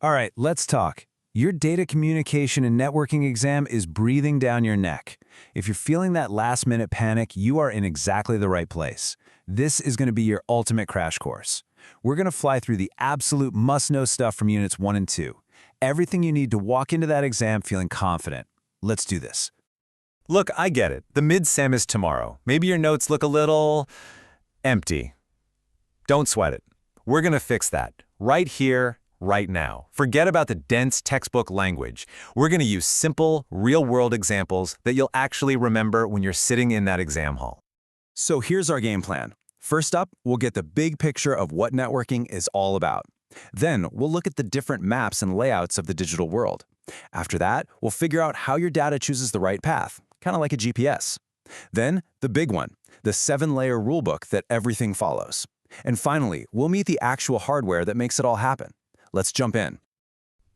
All right, let's talk. Your data communication and networking exam is breathing down your neck. If you're feeling that last-minute panic, you are in exactly the right place. This is going to be your ultimate crash course. We're going to fly through the absolute must-know stuff from Units 1 and 2. Everything you need to walk into that exam feeling confident. Let's do this. Look, I get it. The mid-sem is tomorrow. Maybe your notes look a little empty. Don't sweat it. We're going to fix that right here, right now. Forget about the dense textbook language. We're going to use simple, real-world examples that you'll actually remember when you're sitting in that exam hall. So here's our game plan. First up, we'll get the big picture of what networking is all about. Then we'll look at the different maps and layouts of the digital world. After that, we'll figure out how your data chooses the right path, kind of like a GPS. Then, the big one, the 7-layer rulebook that everything follows. And finally, we'll meet the actual hardware that makes it all happen. Let's jump in.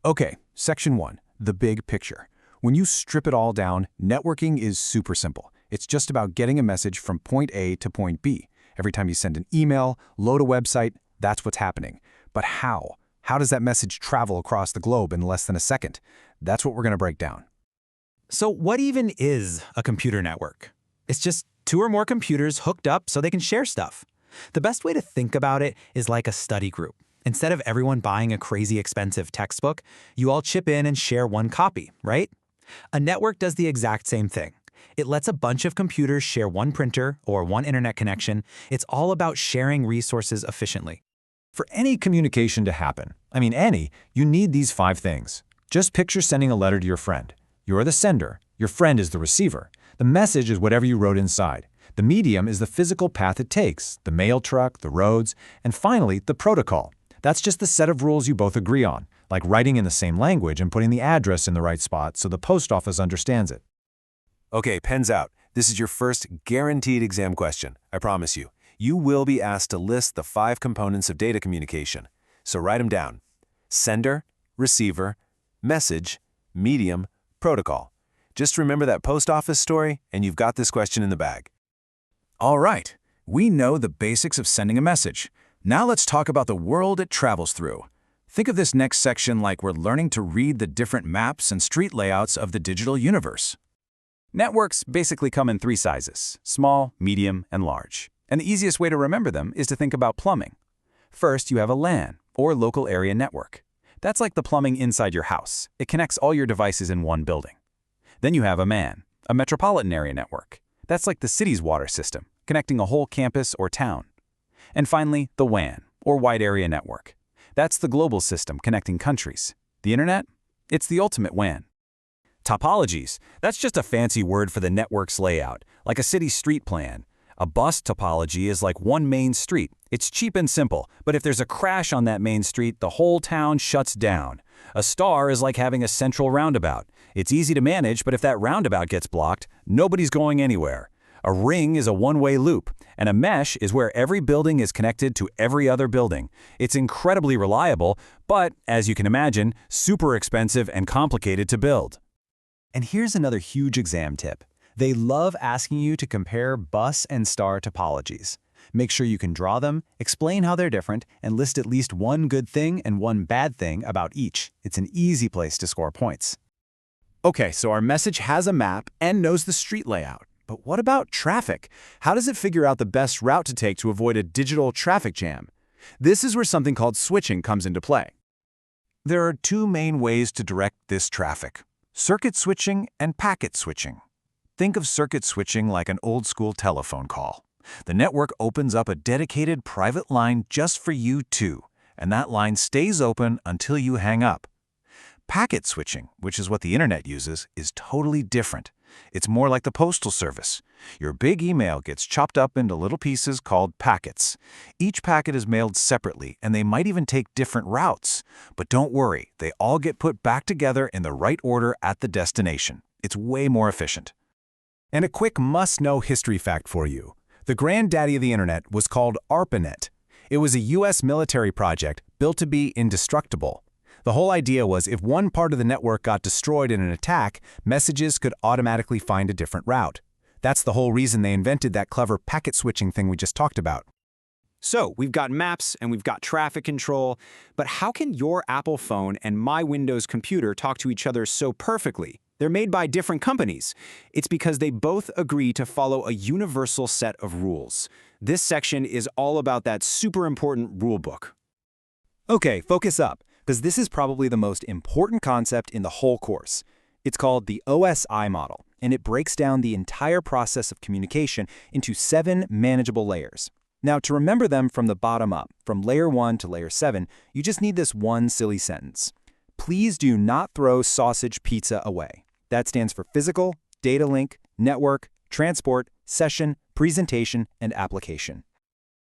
Okay, Section 1, the big picture. When you strip it all down, networking is super simple. It's just about getting a message from point A to point B. Every time you send an email, load a website, that's what's happening. But how? How does that message travel across the globe in less than a second? That's what we're going to break down. So what even is a computer network? It's just two or more computers hooked up so they can share stuff. The best way to think about it is like a study group. Instead of everyone buying a crazy expensive textbook, you all chip in and share one copy, right? A network does the exact same thing. It lets a bunch of computers share one printer or one internet connection. It's all about sharing resources efficiently. For any communication to happen, you need these 5 things. Just picture sending a letter to your friend. You're the sender. Your friend is the receiver. The message is whatever you wrote inside. The medium is the physical path it takes, the mail truck, the roads, and finally, the protocol. That's just the set of rules you both agree on, like writing in the same language and putting the address in the right spot so the post office understands it. Okay, pens out. This is your first guaranteed exam question, I promise you. You will be asked to list the 5 components of data communication. So write them down. Sender, receiver, message, medium, protocol. Just remember that post office story, and you've got this question in the bag. All right, we know the basics of sending a message. Now let's talk about the world it travels through. Think of this next section like we're learning to read the different maps and street layouts of the digital universe. Networks basically come in 3 sizes: small, medium, and large. And the easiest way to remember them is to think about plumbing. First, you have a LAN, or local area network. That's like the plumbing inside your house. It connects all your devices in one building. Then you have a MAN, a metropolitan area network. That's like the city's water system, connecting a whole campus or town. And finally, the WAN, or wide area network. That's the global system connecting countries. The internet? It's the ultimate WAN. Topologies, that's just a fancy word for the network's layout, like a city street plan. A bus topology is like one main street. It's cheap and simple, but if there's a crash on that main street, the whole town shuts down. A star is like having a central roundabout. It's easy to manage, but if that roundabout gets blocked, nobody's going anywhere. A ring is a one-way loop, and a mesh is where every building is connected to every other building. It's incredibly reliable, but, as you can imagine, super expensive and complicated to build. And here's another huge exam tip. They love asking you to compare bus and star topologies. Make sure you can draw them, explain how they're different, and list at least one good thing and one bad thing about each. It's an easy place to score points. Okay, so our message has a map and knows the street layout. But what about traffic? How does it figure out the best route to take to avoid a digital traffic jam? This is where something called switching comes into play. There are 2 main ways to direct this traffic: circuit switching and packet switching. Think of circuit switching like an old-school telephone call. The network opens up a dedicated private line just for you two, and that line stays open until you hang up. Packet switching, which is what the internet uses, is totally different. It's more like the postal service. Your big email gets chopped up into little pieces called packets. Each packet is mailed separately, and they might even take different routes. But don't worry, they all get put back together in the right order at the destination. It's way more efficient. And a quick must-know history fact for you. The granddaddy of the internet was called ARPANET. It was a US military project built to be indestructible. The whole idea was if one part of the network got destroyed in an attack, messages could automatically find a different route. That's the whole reason they invented that clever packet switching thing we just talked about. So we've got maps and we've got traffic control, but how can your Apple phone and my Windows computer talk to each other so perfectly? They're made by different companies. It's because they both agree to follow a universal set of rules. This section is all about that super important rule book. Okay, focus up, because this is probably the most important concept in the whole course. It's called the OSI model, and it breaks down the entire process of communication into 7 manageable layers. Now, to remember them from the bottom up, from layer 1 to layer 7, you just need this one silly sentence. Please do not throw sausage pizza away. That stands for physical, data link, network, transport, session, presentation, and application.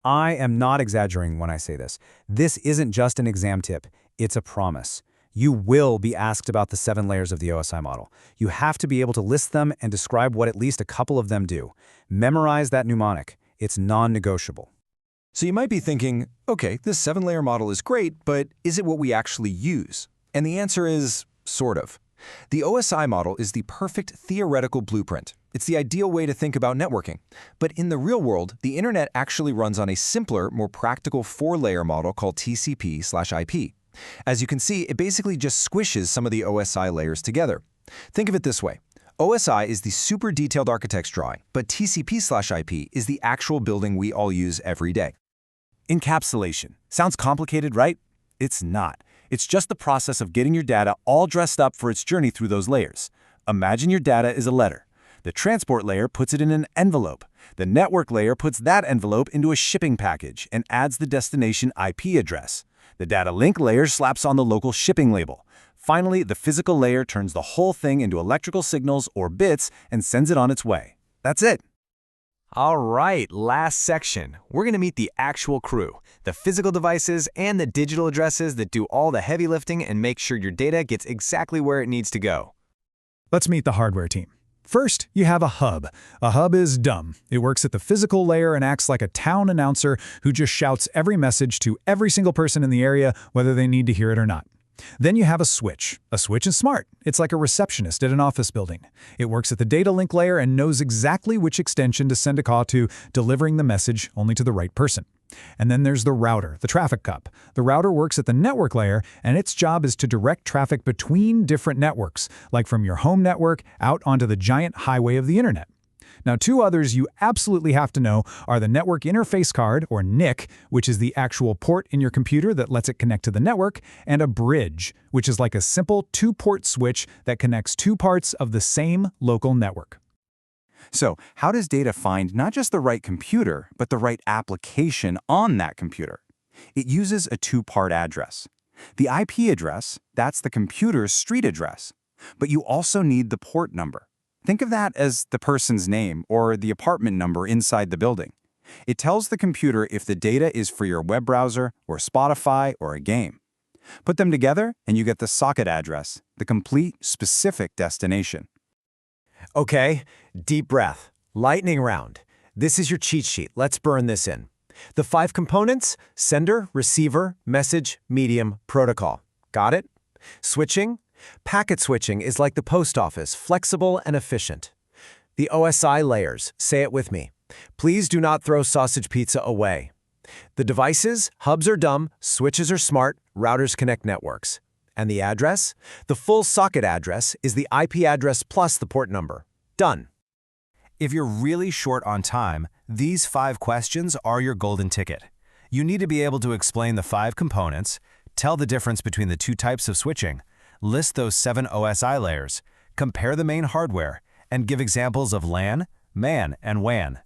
I am not exaggerating when I say this. This isn't just an exam tip, it's a promise. You will be asked about the 7 layers of the OSI model. You have to be able to list them and describe what at least a couple of them do. Memorize that mnemonic. It's non-negotiable. So you might be thinking, okay, this 7-layer model is great, but is it what we actually use? And the answer is, sort of. The OSI model is the perfect theoretical blueprint. It's the ideal way to think about networking. But in the real world, the internet actually runs on a simpler, more practical 4-layer model called TCP/IP. As you can see, it basically just squishes some of the OSI layers together. Think of it this way. OSI is the super detailed architect's drawing, but TCP/IP is the actual building we all use every day. Encapsulation. Sounds complicated, right? It's not. It's just the process of getting your data all dressed up for its journey through those layers. Imagine your data is a letter. The transport layer puts it in an envelope. The network layer puts that envelope into a shipping package and adds the destination IP address. The data link layer slaps on the local shipping label. Finally, the physical layer turns the whole thing into electrical signals or bits and sends it on its way. That's it. All right, last section. We're going to meet the actual crew, the physical devices and the digital addresses that do all the heavy lifting and make sure your data gets exactly where it needs to go. Let's meet the hardware team. First, you have a hub. A hub is dumb. It works at the physical layer and acts like a town announcer who just shouts every message to every single person in the area, whether they need to hear it or not. Then you have a switch. A switch is smart. It's like a receptionist at an office building. It works at the data link layer and knows exactly which extension to send a call to, delivering the message only to the right person. And then there's the router, the traffic cop. The router works at the network layer, and its job is to direct traffic between different networks, like from your home network out onto the giant highway of the internet. Now, 2 others you absolutely have to know are the Network Interface Card, or NIC, which is the actual port in your computer that lets it connect to the network, and a bridge, which is like a simple 2-port switch that connects 2 parts of the same local network. So, how does data find not just the right computer, but the right application on that computer? It uses a 2-part address. The IP address, that's the computer's street address. But you also need the port number. Think of that as the person's name or the apartment number inside the building. It tells the computer if the data is for your web browser or Spotify or a game. Put them together and you get the socket address, the complete, specific destination. Okay, deep breath. Lightning round. This is your cheat sheet. Let's burn this in. The 5 components: sender, receiver, message, medium, protocol. Got it? Switching? Packet switching is like the post office, flexible and efficient. The OSI layers, say it with me. Please do not throw sausage pizza away. The devices, hubs are dumb, switches are smart, routers connect networks. And the address? The full socket address is the IP address plus the port number. Done. If you're really short on time, these 5 questions are your golden ticket. You need to be able to explain the 5 components, tell the difference between the 2 types of switching, list those 7 OSI layers, compare the main hardware, and give examples of LAN, MAN, and WAN.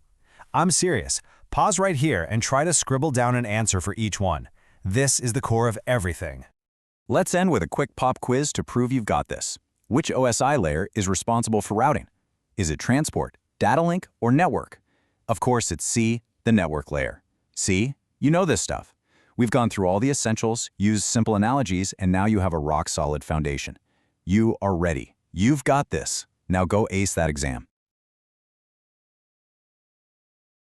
I'm serious. Pause right here and try to scribble down an answer for each one. This is the core of everything. Let's end with a quick pop quiz to prove you've got this. Which OSI layer is responsible for routing? Is it transport, data link, or network? Of course, it's C, the network layer. See? You know this stuff. We've gone through all the essentials, used simple analogies, and now you have a rock-solid foundation. You are ready. You've got this. Now go ace that exam.